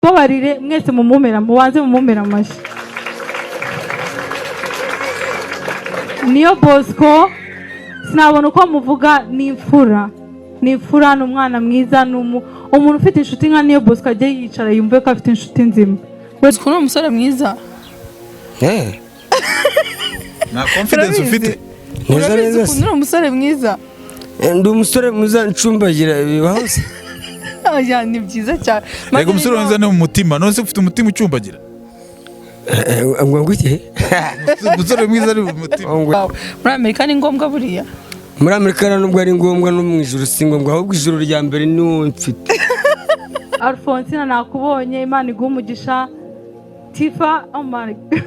Babarire mwese mumumera mubanze mumumera amashi. Niyo Bosco sinabona uko muvuga n'imfura. N'imfura n'umwana mwiza umuntu ufite inshuti nka Niyo Bosco ajye yicara yumve ko afite inshuti nzima. Bosco ni umusore mwiza. Na confidence ufite. Neza ni umusore mwiza. Ndi umusore mwiza ncumbagira bibaho se. Ya ni byiza cyane. Yego umusore mwiza ni mu mutima, none se ufite umutima ucumbagira. Ngo iki? Umusore mwiza ari mu mutima. Muri Amerika ni ngombwa buriya. Muri Amerika nubwo ari ngombwa no mu ijuru si ngombwa, ahubwo ijuru rya mbere ni wowe mfite. Alphonsine nakubonye, Imana iguha umugisha. Tifa, oh my God.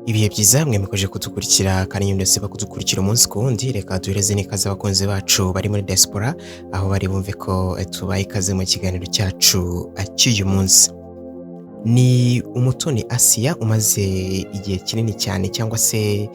Ibihe byiza mwe mukoje kudukurikira kandi ndetse bakudukurikira umunsi ku wundi. Reka duhereze n'ikaze abakunzi bacu bari muri diaspora aho bari bumve ko tubaye ikaze mu kiganiro cyacu cy'uyu munsi. Ni Umutoni Asia umaze igihe kinini cyane cyangwa se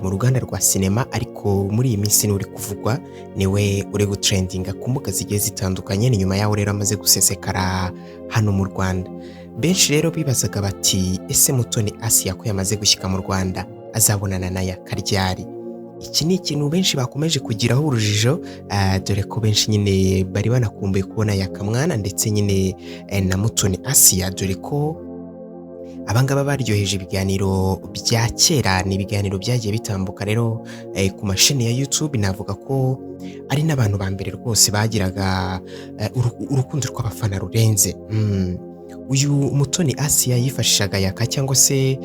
mu ruganda rwa sinema, ariko muri iyi minsi ni uri kuvugwa, niwe uri gutrendinga ku mbuga zigiye zitandukanye. Ni nyuma yaho rero amaze gusesekara hano mu Rwanda. Benshi rero bibazaga bati ese Mutoni Asia ko yamaze gushyika mu Rwanda azabonana na Yaka ryari? Iki ni ikintu benshi bakomeje kugiraho urujijo, dore ko benshi nyine bari banakumbuye kubona Yaka mwana ndetse nyine na Mutoni Asia, dore ko abangaba baryoheje ibiganiro bya kera. Ni ibiganiro byagiye bitambuka rero ku mashini ya YouTube. Navuga ko ari n'abantu ba mbere rwose bagiraga urukundo rw'abafana rurenze. Uyu Mutoni Asia yifashishaga Yaka cyangwa se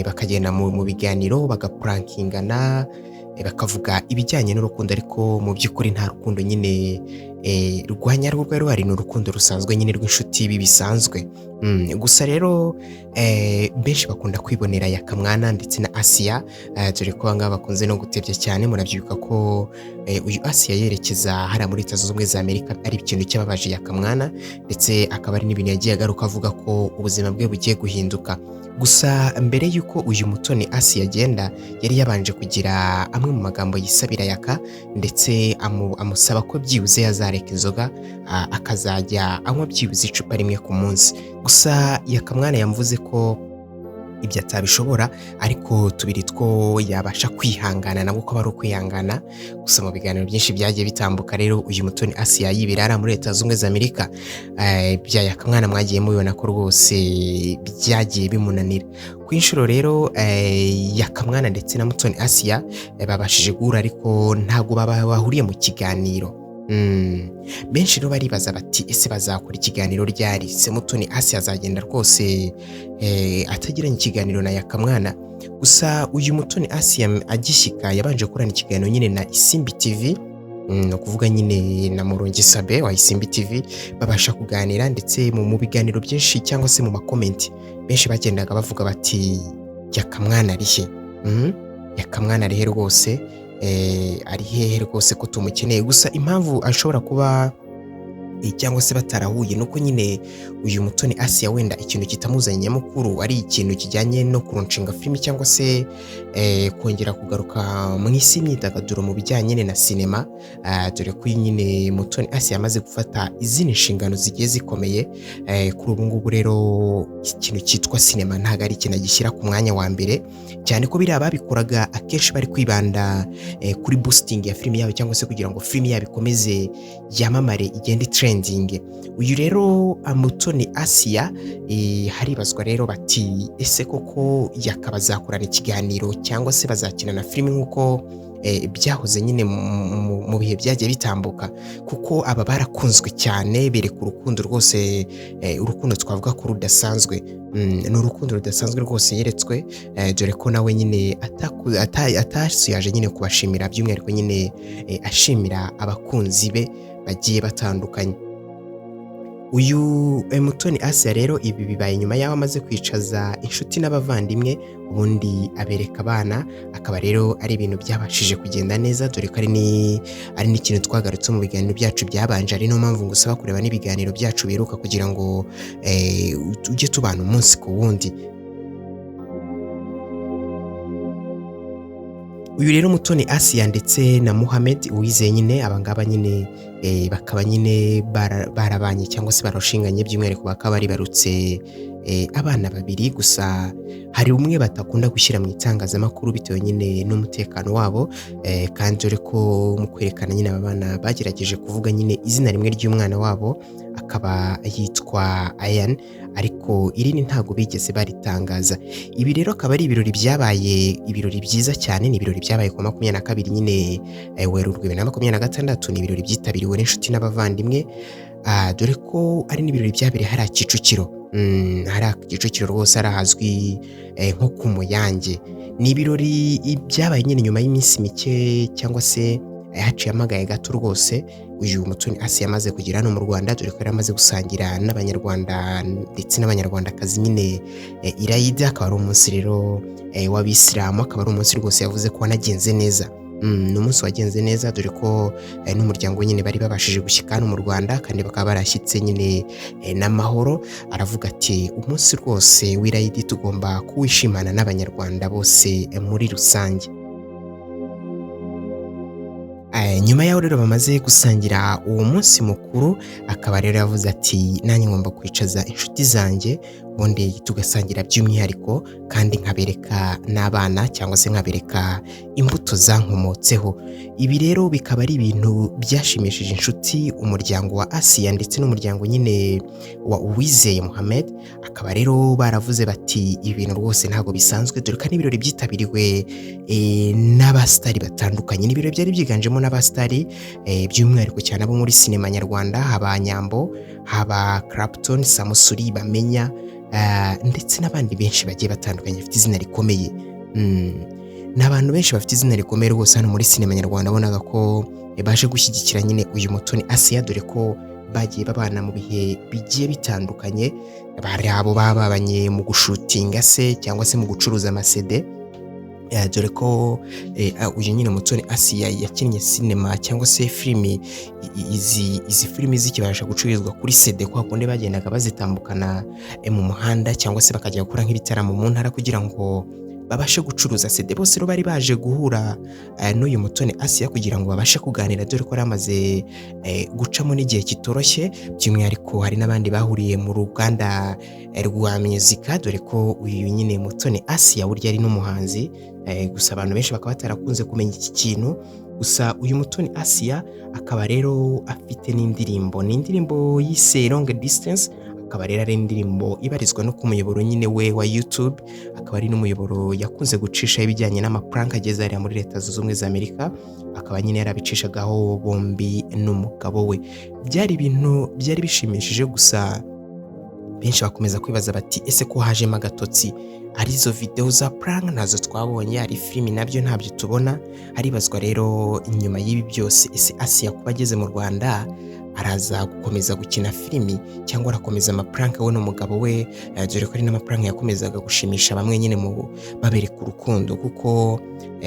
bakagenda mu biganiro bagaprankingana, bakavuga ibijyanye n'urukundo, ariko mu by'ukuri nta rukundo nyine rwanya rwo ruhari, ni urukundo rusanzwe nyine rw'inshuti bisanzwe. Gusa rero benshi bakunda kwibonera Yaka mwana ndetse na Asia, dore ko abangaba bakunze no gutebya cyane. Murabyibuka ko uyu Asia yerekeza hariya muri Leta Zunze Ubumwe za Amerika ari ikintu cyababaje Yaka mwana, ndetse akaba ari n'ibintu yagiye agaruka avuga ko ubuzima bwe bugiye guhinduka. Gusa mbere y'uko uyu Mutoni Asia agenda, yari yabanje kugira amwe mu magambo yisabira Yaka, ndetse amusaba ko byibuze yazareka inzoga akazajya anywa byibuze icupa rimwe ku munsi. Gusa Yaka mwana yamuvuze ko ibyo atabishobora, ariko tubiri two yabasha kwihangana nabwo ko bari ukwihangana. Gusa mu biganiro byinshi byagiye bitambuka rero uyu Mutoni Asia yibirara muri Leta Zunze Ubumwe za Amerika, bya Yaka mwana mwagiye mubibona ko rwose byagiye bimunanira. Ku inshuro rero Yaka mwana ndetse na Mutoni Asia babashije guhura, ariko ntago bahuriye mu kiganiro. Benshi rero baribaza bati ese bazakora ikiganiro ryari? Se Mutoni Asia azagenda rwose atagiranye ikiganiro na Yaka mwana? Gusa uyu Mutoni Asia agishyika yabanje kurana ikiganiro nyine na Isimbi TV, no kuvuga nyine na Murongi Sabe wa Isimbi TV. Babasha kuganira, ndetse mu biganiro byinshi cyangwa se mu makomenti benshi bagendaga bavuga bati Yaka mwana arihe? Yaka mwana arihe rwose? Ari hehe rwose ko tumukeneye? Gusa impamvu ashobora kuba cyangwa se batarahuye nuko nyine uyu Mutoni Asia wenda ikintu kitamuzanye nyamukuru ari ikintu kijyanye no kuronshinga filimi cyangwa se kongera kugaruka mu isi y'imyidagaduro mu bijyanye na sinema, dore ko nyine Mutoni Asia yamaze gufata izindi nshingano zigiye zikomeye. Kuri ubu ngubu rero ikintu cyitwa sinema ntago ari ikintu gishyira ku mwanya wa mbere, cyane ko biriya babikoraga akenshi bari kwibanda kuri boosting ya filimi yabo, cyangwa se kugira ngo filimi yabo ikomeze yamamare igende trending. Uyu rero Mutoni Asia haribazwa rero bati ese koko Yaka bazakorana ikiganiro cyangwa se bazakinana filimi nk'uko byahoze nyine mu bihe byagiye bitambuka, kuko aba barakunzwe cyane, bereka urukundo rwose, urukundo twavuga ko rudasanzwe. Ni urukundo rudasanzwe rwose yeretswe, dore ko nawe nyine atasuyaje nyine kubashimira, by'umwihariko nyine ashimira abakunzi be bagiye batandukanye. Uyu Mutoni Asia rero ibi bibaye nyuma yaho amaze kwicaza inshuti n'abavandimwe, ubundi abereka abana. Akaba rero ari ibintu byabashije kugenda neza, dore ko ari n'ikintu twagarutse mu biganiro byacu byabanje. Ari no mpamvu ngusaba kureba n'ibiganiro byacu biruka kugira ngo ujye tubana umunsi ku wundi. uyu rero Mutoni Asia ndetse na Mohamed Uwizeye nyine abangaba nyine bakaba nyine barabanye cyangwa se barushinganye by'umwihariko bakaba bari barutse abana babiri, gusa hari umwe batakunda gushyira mu itangazamakuru bitewe nyine n'umutekano wabo, kandi dore ko mu kwerekana nyine aba bana bagerageje kuvuga nyine izina rimwe ry'umwana wabo akaba yitwa Ayan, ariko irindi ntago bigeze baritangaza. Ibi rero akaba ari ibirori byabaye ibirori byiza cyane, ni ibirori byabaye ku 22 nyine Werurwe 2026, ni ibirori byitabiriwe n'inshuti n'abavandimwe, dore ko ari n'ibirori byabereye hari Kicukiro, hari Kicukiro rwose arahazwi nko ku Muyange. Ni ibirori byabaye nyine nyuma y'iminsi mike cyangwa se haciye amagaye gato rwose uyu Mutoni Asia yamaze kugira hano mu Rwanda, dore ko yaramaze gusangira n'abanyarwanda ndetse n'abanyarwandakazi nyine Irayidi, akaba ari umunsi rero w'abisilamu, akaba ari umunsi rwose yavuze ko wanagenze neza. Ni umunsi wagenze neza dore ko n'umuryango nyine bari babashije gushyika hano mu Rwanda kandi bakaba barashyitse nyine n'amahoro. Aravuga ati umunsi rwose w'Irayidi tugomba kuwishimana n'abanyarwanda bose muri rusange. Nyuma yaho rero bamaze gusangira uwo munsi mukuru, akaba rero yavuze ati nanjye ngomba kwicaza inshuti zanjye ubundi tugasangira by'umwihariko kandi nkabereka n'abana cyangwa se nkabereka imbuto zankomotseho. Ibi rero bikaba ari ibintu byashimishije inshuti, umuryango wa Asia ndetse n'umuryango nyine wa Uwizeye Mohamed, akaba rero baravuze bati ibintu rwose ntago bisanzwe, dore ko n'ibirori byitabiriwe n'abastari batandukanye. N'ibirori byari byiganjemo n'abastari by'umwihariko cyane abo muri sinema nyarwanda, haba Nyambo, haba Clapton, Samusuri, Bamenya, ndetse n'abandi benshi bagiye batandukanye bafite izina rikomeye. N'abantu benshi bafite izina rikomeye rwose hano muri sinema nyarwanda, bonaga ko baje gushyigikira nyine uyu Mutoni Asia, dore ko bagiye babana mu bihe bigiye bitandukanye, bari abo babanye mu gushutinga se cyangwa se mu gucuruza amasede, dore ko uyu nyine Mutoni Asia yakinnye sinema cyangwa se filimi, izi filimi zikibasha gucururizwa kuri CD kwa kundi bagendaga bazitambukana mu muhanda cyangwa se bakajya gukora nk'ibitaramo mu ntara kugira ngo babashe gucuruza CD. Bose rero bari baje guhura n'uyu Mutoni Asia kugira ngo babashe kuganira, dore ko ramaze gucamo n'igihe kitoroshye. By'umwihariko hari n'abandi bahuriye mu ruganda rwa muzika, dore ko uyu nyine Mutoni Asia burya ari n'umuhanzi, gusa abantu benshi bakaba batarakunze kumenya iki kintu. Gusa uyu Mutoni Asia akaba rero afite n'indirimbo yise Long Distance, akaba rero ari indirimbo ibarizwa no ku muyoboro nyine we wa YouTube, akaba ari n'umuyoboro yakunze gucisha ibijyanye n'amaprank ageze hariya muri Leta Zunze Ubumwe za Amerika, akaba nyine yarabicishagaho bombi n'umugabo we. Byari ibintu byari bishimishije, gusa benshi bakomeza kwibaza bati ese ko hajemo agatotsi, arizo video za prank nazo twabonye, ari filimi nabyo ntabyo tubona. Haribazwa rero inyuma y'ibi byose, ese Asia kuba ageze mu Rwanda araza gukomeza gukina filimi cyangwa arakomeza amaprank we n'umugabo we, dore ko ari n'amaprank yakomezaga gushimisha bamwe nyine mu babereka urukundo, kuko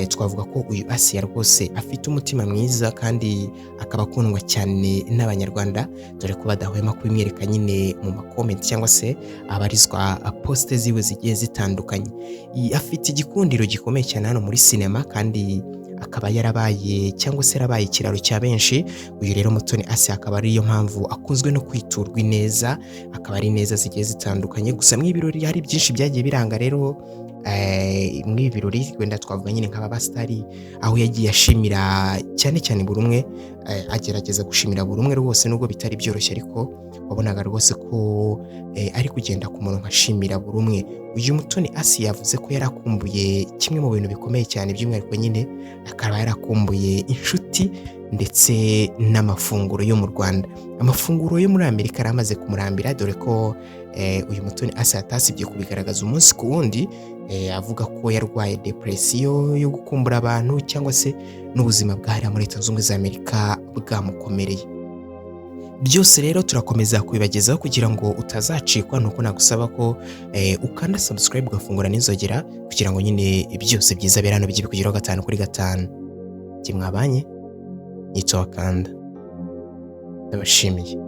twavuga ko uyu Asia rwose afite umutima mwiza kandi akaba akundwa cyane n'abanyarwanda, dore ko badahwema kubimwereka nyine mu makomenti cyangwa se abarizwa poste ziwe zigiye zitandukanye. Afite igikundiro gikomeye cyane hano muri sinema kandi akaba yarabaye cyangwa se yarabaye ikiraro cya benshi. Uyu rero Mutoni Asia akaba ariyo mpamvu akunzwe no kwiturwa ineza, akaba ari neza zigiye zitandukanye. Gusa mu ibirori hari byinshi byagiye biranga rero mu ibirori, wenda twavuga nyine nk'abastari, aho yagiye ashimira cyane cyane buri umwe, agerageza gushimira buri umwe rwose, nubwo bitari byoroshye ariko wabonaga rwose ko ari kugenda ku murongo ashimira buri umwe. Uyu Mutoni Asia yavuze ko yarakumbuye kimwe mu bintu bikomeye cyane, by'umwihariko nyine akaba yarakumbuye inshuti ndetse n'amafunguro yo mu Rwanda. Amafunguro yo muri Amerika yaramaze kumurambira, dore ko uyu Mutoni Asia atasibye kubigaragaza umunsi ku wundi, avuga ko yarwaye depression yo gukumbura abantu cyangwa se n'ubuzima bwahariya muri Leta Zunze Ubumwe za Amerika bwamukomereye. Byose rero turakomeza kubibagezaho kugira ngo utazacikwa, nuko nagusaba ko ukanda subscribe ugafungura n'inzogera kugira ngo nyine byose byiza birano bijye bikugeraho 5 kuri 5. Kimwabanye nitwa Wakanda, ndabashimiye.